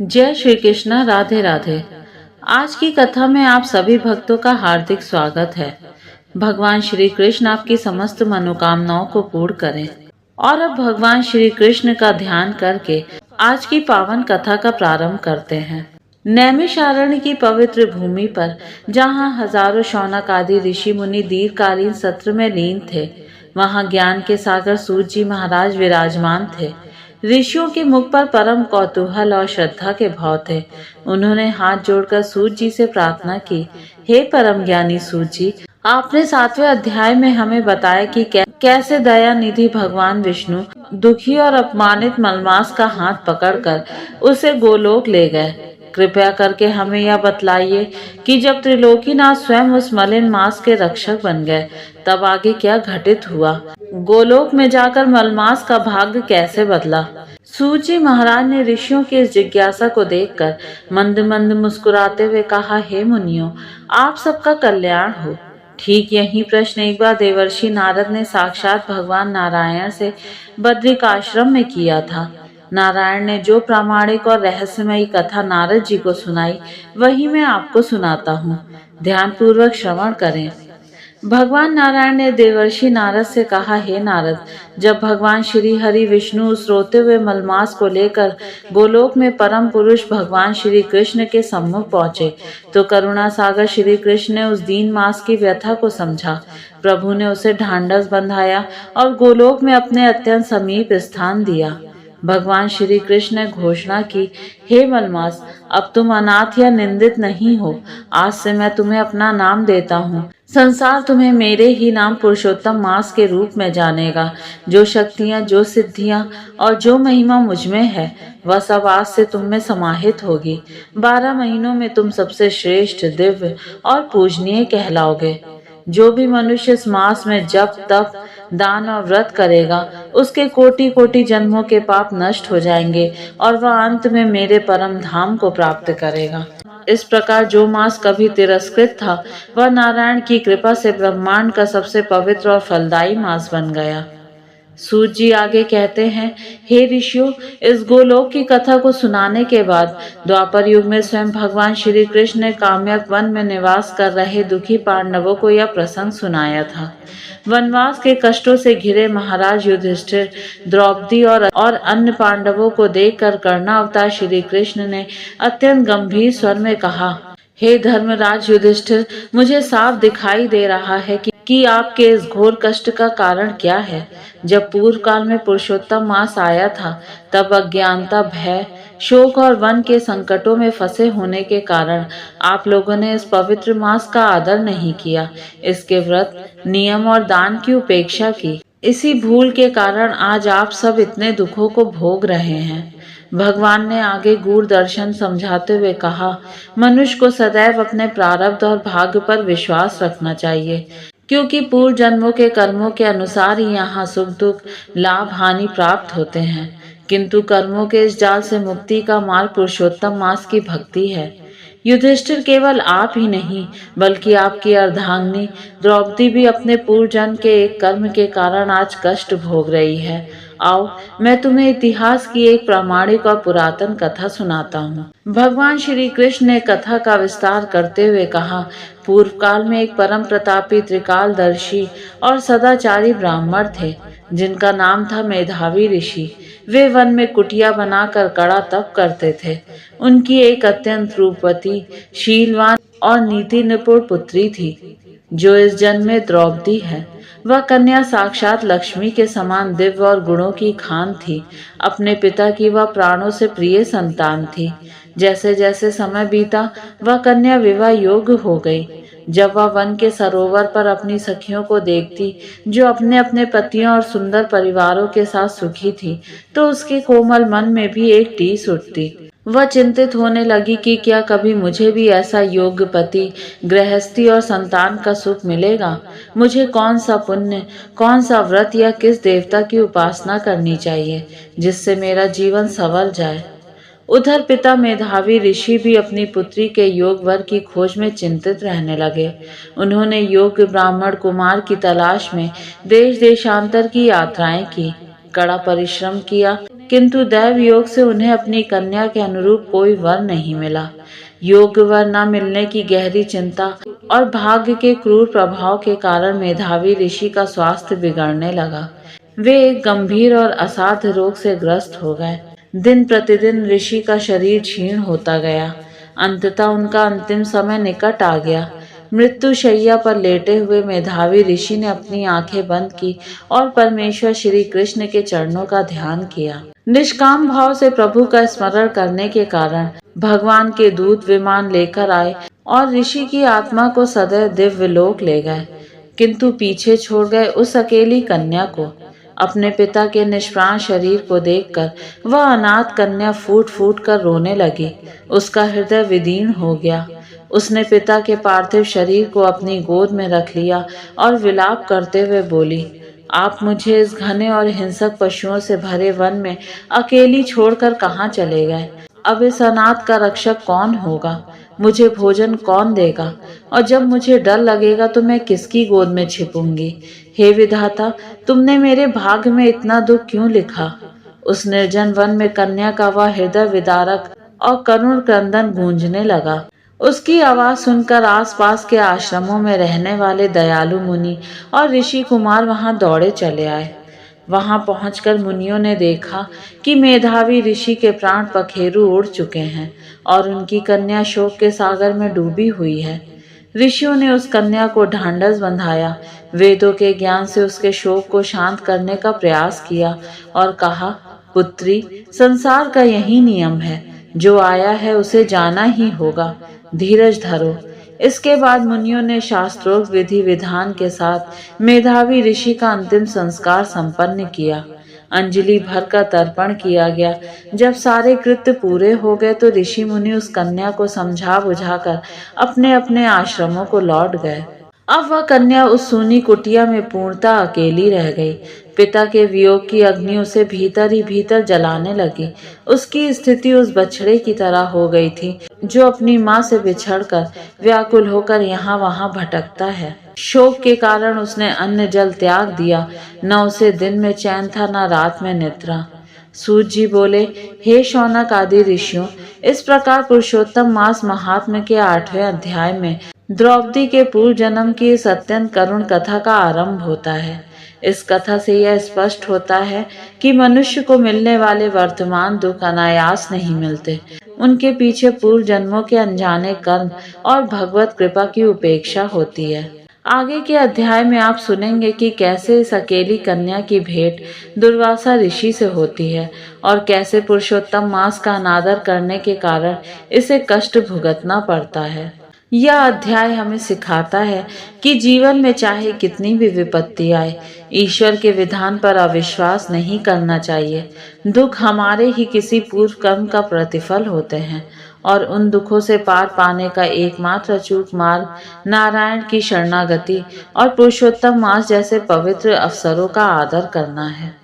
जय श्री कृष्ण। राधे राधे। आज की कथा में आप सभी भक्तों का हार्दिक स्वागत है। भगवान श्री कृष्ण आपकी समस्त मनोकामनाओं को पूर्ण करें। और अब भगवान श्री कृष्ण का ध्यान करके आज की पावन कथा का प्रारंभ करते हैं। नैमिषारण्य की पवित्र भूमि पर जहाँ हजारों शौनक आदि ऋषि मुनि दीर्घकालीन सत्र में लीन थे, वहाँ ज्ञान के सागर सूत जी महाराज विराजमान थे। ऋषियों के मुख पर परम कौतूहल और श्रद्धा के भाव थे। उन्होंने हाथ जोड़कर सूत जी से प्रार्थना की, हे परम ज्ञानी सूत जी, आपने 7वें अध्याय में हमें बताया कि कैसे दया निधि भगवान विष्णु दुखी और अपमानित मलमास का हाथ पकड़कर उसे गोलोक ले गए। कृपया करके हमें यह बतलाइए कि जब त्रिलोकीनाथ स्वयं उस मलिन मास के रक्षक बन गए, तब आगे क्या घटित हुआ? गोलोक में जाकर मलमास का भाग्य कैसे बदला? सूत महाराज ने ऋषियों की इस जिज्ञासा को देखकर मंद मंद मुस्कुराते हुए कहा, हे मुनियों, आप सबका कल्याण हो। ठीक यही प्रश्न एक बार देवर्षि नारद ने साक्षात भगवान नारायण से बद्रिक आश्रम में किया था। नारायण ने जो प्रामाणिक और रहस्यमयी कथा नारद जी को सुनाई, वही मैं आपको सुनाता हूँ। ध्यान पूर्वक श्रवण करें। भगवान नारायण ने देवर्षि नारद से कहा, हे नारद, जब भगवान श्री हरि विष्णु उस रोते हुए मलमास को लेकर गोलोक में परम पुरुष भगवान श्री कृष्ण के सम्मुख पहुंचे, तो करुणा सागर श्री कृष्ण ने उस दीन मास की व्यथा को समझा। प्रभु ने उसे ढांढस बंधाया और गोलोक में अपने अत्यंत समीप स्थान दिया। भगवान श्री कृष्ण ने घोषणा की, हे मलमास, अब तुम अनाथ या निंदित नहीं हो। आज से मैं तुम्हें अपना नाम देता हूँ। संसार तुम्हें मेरे ही नाम पुरुषोत्तम मास के रूप में जानेगा। जो शक्तियाँ, जो सिद्धियाँ और जो महिमा मुझमें है, वह सब आज से तुम में समाहित होगी। 12 महीनों में तुम सबसे श्रेष्ठ, दिव्य और पूजनीय कहलाओगे। जो भी मनुष्य इस मास में जप, तप, दान और व्रत करेगा, उसके कोटि कोटि जन्मों के पाप नष्ट हो जाएंगे और वह अंत में मेरे परम धाम को प्राप्त करेगा। इस प्रकार जो मास कभी तिरस्कृत था, वह नारायण की कृपा से ब्रह्मांड का सबसे पवित्र और फलदायी मास बन गया। सूत जी आगे कहते हैं, हे ऋषियों, इस गोलोक की कथा को सुनाने के बाद द्वापर युग में स्वयं भगवान श्री कृष्ण ने काम्यक वन में निवास कर रहे दुखी पांडवों को यह प्रसंग सुनाया था। वनवास के कष्टों से घिरे महाराज युधिष्ठिर, द्रौपदी और अन्य पांडवों को देखकर कर्णावतार श्री कृष्ण ने अत्यंत गंभीर स्वर में कहा, हे धर्मराज युधिष्ठिर, मुझे साफ दिखाई दे रहा है कि आपके इस घोर कष्ट का कारण क्या है। जब पूर्व काल में पुरुषोत्तम मास आया था, तब अज्ञानता, भय, शोक और वन के संकटों में फंसे होने के कारण आप लोगों ने इस पवित्र मास का आदर नहीं किया। इसके व्रत, नियम और दान की उपेक्षा की। इसी भूल के कारण आज आप सब इतने दुखों को भोग रहे हैं। भगवान ने आगे गूढ़ दर्शन समझाते हुए कहा, मनुष्य को सदैव अपने प्रारब्ध और भाग्य पर विश्वास रखना चाहिए, क्योंकि पूर्व जन्मों के कर्मों के अनुसार ही यहाँ सुख दुख, लाभ हानि प्राप्त होते हैं। किंतु कर्मों के इस जाल से मुक्ति का मार्ग पुरुषोत्तम मास की भक्ति है। युधिष्ठिर, केवल आप ही नहीं, बल्कि आपकी अर्धांगिनी द्रौपदी भी अपने पूर्व जन्म के एक कर्म के कारण आज कष्ट भोग रही है। आओ, मैं तुम्हें इतिहास की एक प्रामाणिक और पुरातन कथा सुनाता हूँ। भगवान श्री कृष्ण ने कथा का विस्तार करते हुए कहा, पूर्व काल में एक परम प्रतापी, त्रिकालदर्शी और सदाचारी ब्राह्मण थे, जिनका नाम था मेधावी ऋषि। वे वन में कुटिया बनाकर कड़ा तप करते थे। उनकी एक अत्यंत रूपवती, शीलवान और नीति निपुण पुत्री थी, जो इस जन्म में द्रौपदी है। वह कन्या साक्षात लक्ष्मी के समान दिव्य और गुणों की खान थी। अपने पिता की वह प्राणों से प्रिय संतान थी। जैसे जैसे समय बीता, वह कन्या विवाह योग्य हो गई। जब वह वन के सरोवर पर अपनी सखियों को देखती, जो अपने अपने पतियों और सुंदर परिवारों के साथ सुखी थी, तो उसके कोमल मन में भी एक टीस उठती। वह चिंतित होने लगी कि क्या कभी मुझे भी ऐसा योग्य पति, गृहस्थी और संतान का सुख मिलेगा? मुझे कौन सा पुण्य, कौन सा व्रत या किस देवता की उपासना करनी चाहिए, जिससे मेरा जीवन संवर जाए? उधर पिता मेधावी ऋषि भी अपनी पुत्री के योग वर की खोज में चिंतित रहने लगे। उन्होंने योग्य ब्राह्मण कुमार की तलाश में देश देशांतर की यात्राएं की, कड़ा परिश्रम किया, किंतु दैव योग से उन्हें अपनी कन्या के अनुरूप कोई वर नहीं मिला। योग्य वर न मिलने की गहरी चिंता और भाग्य के क्रूर प्रभाव के कारण मेधावी ऋषि का स्वास्थ्य बिगड़ने लगा। वे एक गंभीर और असाध्य रोग से ग्रस्त हो गए। दिन प्रतिदिन ऋषि का शरीर क्षीण होता गया। अंततः उनका अंतिम समय निकट आ गया। मृत्यु शैया पर लेटे हुए मेधावी ऋषि ने अपनी आंखें बंद की और परमेश्वर श्री कृष्ण के चरणों का ध्यान किया। निष्काम भाव से प्रभु का स्मरण करने के कारण भगवान के दूत विमान लेकर आए और ऋषि की आत्मा को सदैव दिव्य लोक ले गए, किंतु पीछे छोड़ गए उस अकेली कन्या को। अपने पिता के निष्प्राण शरीर को देखकर वह अनाथ कन्या फूट फूट कर रोने लगी। उसका हृदय विदीर्ण हो गया। उसने पिता के पार्थिव शरीर को अपनी गोद में रख लिया और विलाप करते हुए बोली, आप मुझे इस घने और हिंसक पशुओं से भरे वन में अकेली छोड़कर कहाँ चले गए? अब इस अनाथ का रक्षक कौन होगा? मुझे भोजन कौन देगा? और जब मुझे डर लगेगा तो मैं किसकी गोद में छिपूंगी? हे विधाता, तुमने मेरे भाग्य में इतना दुख क्यों लिखा? उस निर्जन वन में कन्या का वह हृदय विदारक और करुण क्रंदन गूंजने लगा। उसकी आवाज सुनकर आसपास के आश्रमों में रहने वाले दयालु मुनि और ऋषि कुमार वहां दौड़े चले आए। वहां पहुंचकर मुनियों ने देखा कि मेधावी ऋषि के प्राण पखेरु उड़ चुके हैं और उनकी कन्या शोक के सागर में डूबी हुई है। ऋषियों ने उस कन्या को ढांढस बंधाया, वेदों के ज्ञान से उसके शोक को शांत करने का प्रयास किया और कहा, पुत्री, संसार का यही नियम है, जो आया है उसे जाना ही होगा, धीरज धरो। इसके बाद मुनियों ने शास्त्रोक्त विधि विधान के साथ मेधावी ऋषि का अंतिम संस्कार संपन्न किया। अंजलि भर का तर्पण किया गया। जब सारे कृत्य पूरे हो गए तो ऋषि मुनि उस कन्या को समझा बुझाकर अपने अपने आश्रमों को लौट गए। अब वह कन्या उस सूनी कुटिया में पूर्णतः अकेली रह गई। पिता के वियोग की अग्नि उसे भीतर ही भीतर जलाने लगी। उसकी स्थिति उस बछड़े की तरह हो गई थी जो अपनी माँ से बिछड़कर व्याकुल होकर यहाँ वहाँ भटकता है। शोक के कारण उसने अन्न जल त्याग दिया। न उसे दिन में चैन था, न रात में निद्रा। सूत जी बोले, हे शौनक आदि ऋषियों, इस प्रकार पुरुषोत्तम मास महात्म्य के 8वें अध्याय में द्रौपदी के पूर्व जन्म की इस अत्यंत करुण कथा का आरंभ होता है। इस कथा से यह स्पष्ट होता है कि मनुष्य को मिलने वाले वर्तमान दुख अनायास नहीं मिलते। उनके पीछे पूर्व जन्मों के अनजाने कर्म और भगवत कृपा की उपेक्षा होती है। आगे के अध्याय में आप सुनेंगे कि कैसे इस अकेली कन्या की भेंट दुर्वासा ऋषि से होती है और कैसे पुरुषोत्तम मास का अनादर करने के कारण इसे कष्ट भुगतना पड़ता है। यह अध्याय हमें सिखाता है कि जीवन में चाहे कितनी भी विपत्ति आए, ईश्वर के विधान पर अविश्वास नहीं करना चाहिए। दुख हमारे ही किसी पूर्व कर्म का प्रतिफल होते हैं और उन दुखों से पार पाने का एकमात्र अचूक मार्ग नारायण की शरणागति और पुरुषोत्तम मास जैसे पवित्र अवसरों का आदर करना है।